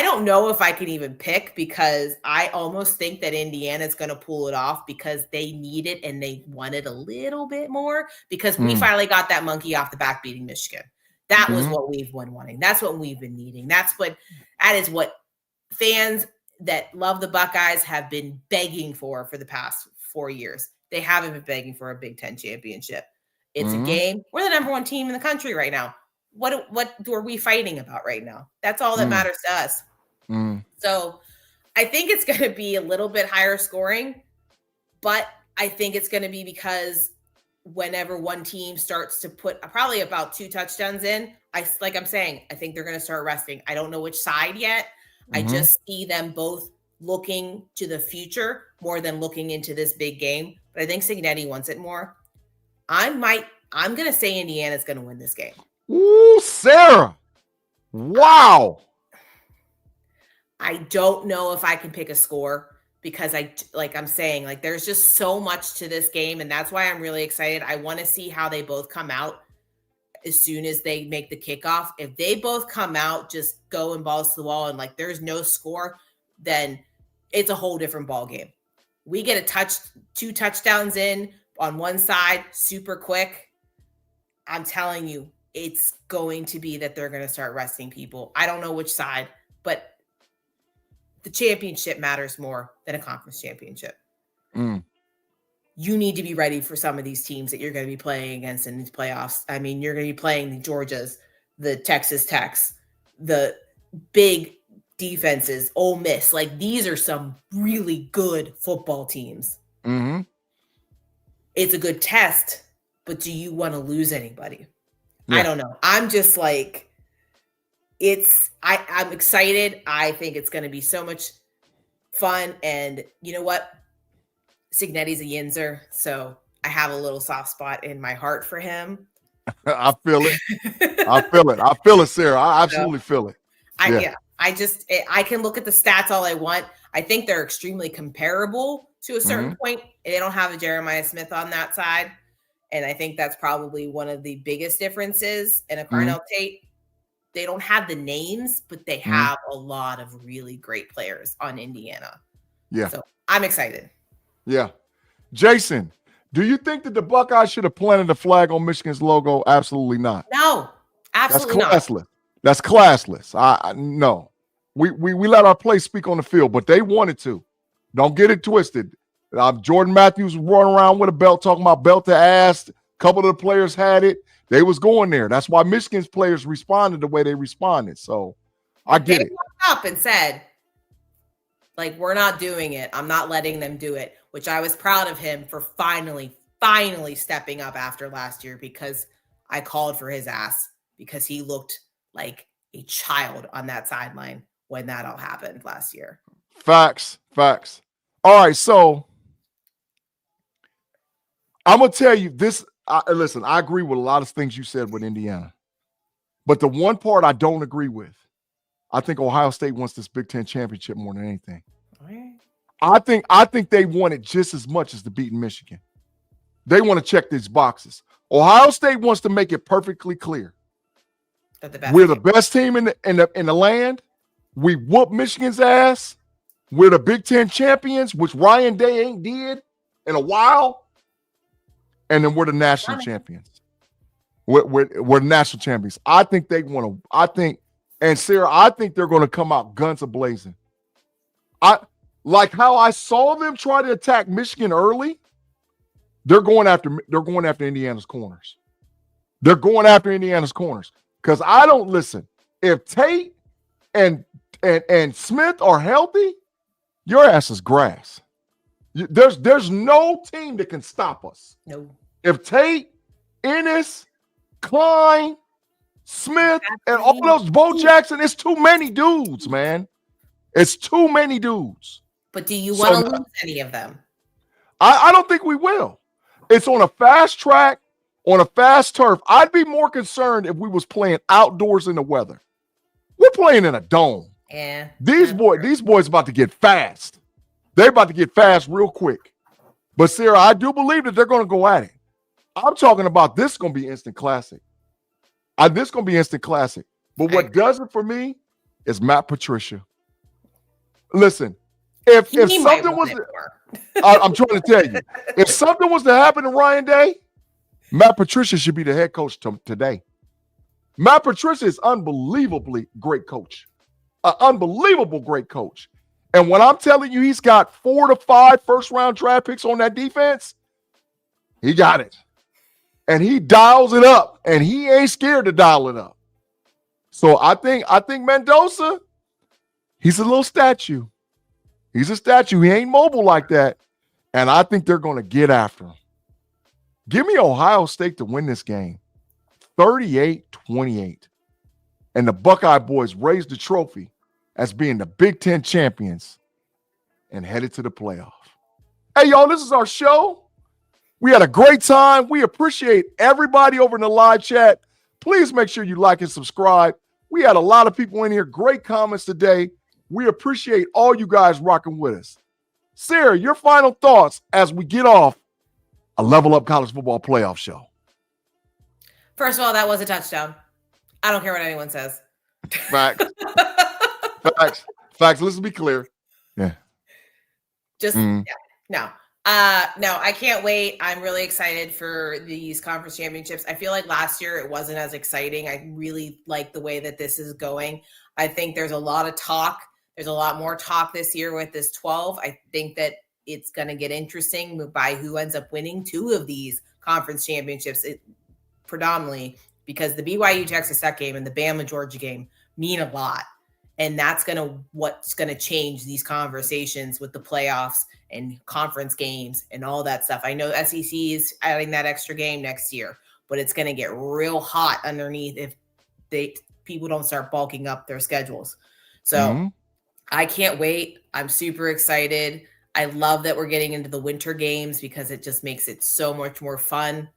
don't know if I can even pick, because I almost think that Indiana's going to pull it off because they need it and they want it a little bit more, because we finally got that monkey off the back beating Michigan. That was what we've been wanting. That's what we've been needing. That is what fans that love the Buckeyes have been begging for the past 4 years. They haven't been begging for a Big Ten championship. It's a game. We're the number 1 team in the country right now. What are we fighting about right now? That's all that matters to us. So I think it's going to be a little bit higher scoring, but I think it's going to be because whenever one team starts to put probably about 2 touchdowns in, like I'm saying, I think they're going to start resting. I don't know which side yet. I just see them both looking to the future more than looking into this big game. But I think Cignetti wants it more. I'm going to say Indiana's going to win this game. Ooh, Sarah. Wow. I don't know if I can pick a score, because I'm saying, there's just so much to this game, and that's why I'm really excited. I want to see how they both come out as soon as they make the kickoff. If they both come out just going balls to the wall and there's no score, then it's a whole different ball game. We get 2 touchdowns in on one side super quick. I'm telling you, it's going to be that they're going to start resting people. I don't know which side, but the championship matters more than a conference championship. You need to be ready for some of these teams that you're going to be playing against in these playoffs. I mean, you're going to be playing the Georgias, the Texas Techs, the big defenses, Ole Miss. These are some really good football teams. It's a good test, but do you want to lose anybody? Yeah. I don't know. I'm just I'm excited. I think it's going to be so much fun. And you know what? Cignetti's a Yinzer, so I have a little soft spot in my heart for him. I feel it. I feel it, Sarah. I absolutely feel it. I can look at the stats all I want. I think they're extremely comparable to a certain point. They don't have a Jeremiah Smith on that side. And I think that's probably one of the biggest differences. And a Carnell Tate, they don't have the names, but they have a lot of really great players on Indiana. Yeah. So I'm excited. Yeah. Jason, do you think that the Buckeyes should have planted a flag on Michigan's logo? Absolutely not. No, absolutely not. That's classless. No. We let our play speak on the field, but they wanted to. Don't get it twisted. Jordan Matthews running around with a belt, talking about belt to ass. A couple of the players had it. They was going there. That's why Michigan's players responded the way they responded. So I get it. They walked up and said, we're not doing it. I'm not letting them do it, which I was proud of him for finally stepping up after last year, because I called for his ass because he looked like a child on that sideline when that all happened last year. Facts. All right, so I'm going to tell you this. Listen, I agree with a lot of things you said with Indiana. But the one part I don't agree with, I think Ohio State wants this Big Ten championship more than anything. I think they want it just as much as the beating Michigan. They want to check these boxes. Ohio State wants to make it perfectly clear. We're the best team in the land. We whoop Michigan's ass, We're the Big Ten champions, which Ryan Day ain't did in a while. And then we're the national champions. We're the national champions. I think they want to, and Sarah, I think they're going to come out guns a-blazing. Like how I saw them try to attack Michigan early, they're going after Indiana's corners. They're going after Indiana's corners. Because I don't listen. If Tate and Smith are healthy, your ass is grass. There's no team that can stop us. No. If Tate, Ennis, Klein, Smith, and all those Bo Jackson, it's too many dudes, man. It's too many dudes. But do you want to lose any of them? I don't think we will. It's on a fast track, on a fast turf. I'd be more concerned if we was playing outdoors in the weather. We're playing in a dome. Yeah. These boys about to get fast. They're about to get fast real quick. But Sarah, I do believe that they're going to go at it. I'm talking about this is going to be instant classic. This is going to be instant classic. But what does it for me is Matt Patricia. Listen, if something was, I'm trying to tell you, if something was to happen to Ryan Day, Matt Patricia should be the head coach today. Matt Patricia is unbelievably great coach, an unbelievable great coach. And when I'm telling you, he's got 4 to 5 first-round draft picks on that defense, he got it. And he dials it up, and he ain't scared to dial it up. So I think Mendoza, he's a little statue. He's a statue. He ain't mobile like that. And I think they're going to get after him. Give me Ohio State to win this game, 38-28. And the Buckeye boys raised the trophy as being the Big Ten champions and headed to the playoff. Hey, y'all, this is our show. We had a great time. We appreciate everybody over in the live chat. Please make sure you like and subscribe. We had a lot of people in here. Great comments today. We appreciate all you guys rocking with us. Sarah, your final thoughts as we get off a Level Up College Football Playoff show. First of all, that was a touchdown. I don't care what anyone says. Facts. Facts. Let's be clear. Yeah. No, I can't wait. I'm really excited for these conference championships. I feel like last year it wasn't as exciting. I really like the way that this is going. I think there's a lot of talk. There's a lot more talk this year with this 12. I think that it's going to get interesting by who ends up winning 2 of these conference championships, predominantly because the BYU Texas Tech game and the Bama Georgia game mean a lot. And that's what's going to change these conversations with the playoffs and conference games and all that stuff. I know SEC is adding that extra game next year, but it's going to get real hot underneath if people don't start bulking up their schedules. So I can't wait. I'm super excited. I love that we're getting into the winter games because it just makes it so much more fun.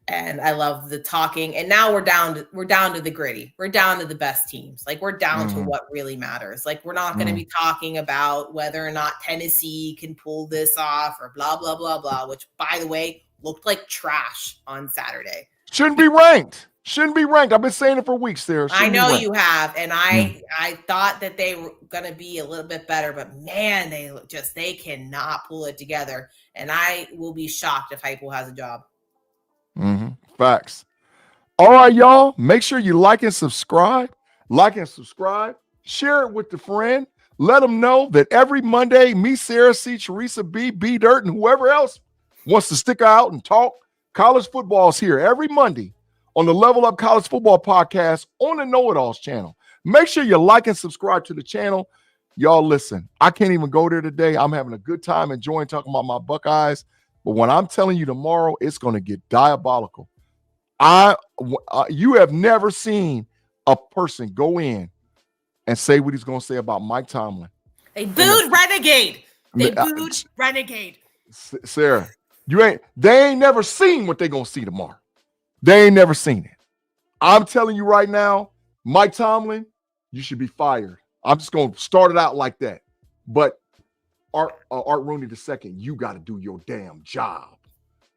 And I love the talking. And now we're down to the gritty. We're down to the best teams. Like we're down to what really matters. Like we're not going to be talking about whether or not Tennessee can pull this off or blah, blah, blah, blah, which by the way, looked like trash on Saturday. Shouldn't be ranked. I've been saying it for weeks there. I know you have. And I thought that they were going to be a little bit better, but man, they cannot pull it together. And I will be shocked if Heupel has a job. Facts. All right, y'all. Make sure you like and subscribe. Share it with a friend. Let them know that every Monday, me, Sarah C, Theresa-B, B Dirt, and whoever else wants to stick out and talk college football is here every Monday on the Level Up College Football Podcast on the Know It Alls channel. Make sure you like and subscribe to the channel. Y'all listen, I can't even go there today. I'm having a good time enjoying talking about my Buckeyes. But when I'm telling you tomorrow, it's going to get diabolical. You have never seen a person go in and say what he's going to say about Mike Tomlin. They booed Renegade. Renegade. Sarah, they ain't never seen what they're going to see tomorrow. They ain't never seen it. I'm telling you right now, Mike Tomlin, you should be fired. I'm just going to start it out like that. But Art Rooney II, you got to do your damn job.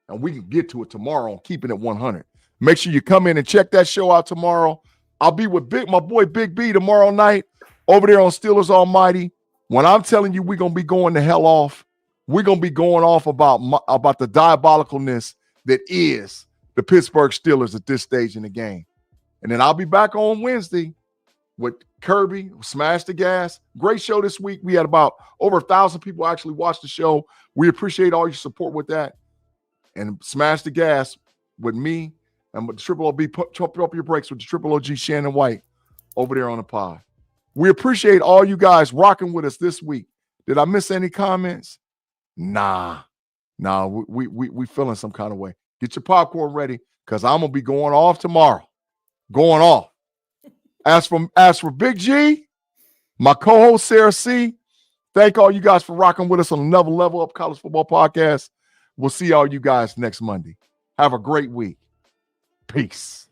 And we can get to it tomorrow on Keeping It 100. Make sure you come in and check that show out tomorrow. I'll be with my boy Big B tomorrow night over there on Steelers Almighty. When I'm telling you we're going to be going the hell off, we're going to be going off about the diabolicalness that is the Pittsburgh Steelers at this stage in the game. And then I'll be back on Wednesday with Kirby, Smash the Gas. Great show this week. We had about over 1,000 people actually watch the show. We appreciate all your support with that. And Smash the Gas with me and with the Triple OB, pump up your brakes with the Triple OG Shannon White over there on the pod. We appreciate all you guys rocking with us this week. Did I miss any comments? Nah, we feeling some kind of way. Get your popcorn ready because I'm going to be going off tomorrow. Going off. As for Big G, my co-host Sarah C, thank all you guys for rocking with us on another Level Up College Football Podcast. We'll see all you guys next Monday. Have a great week. Peace.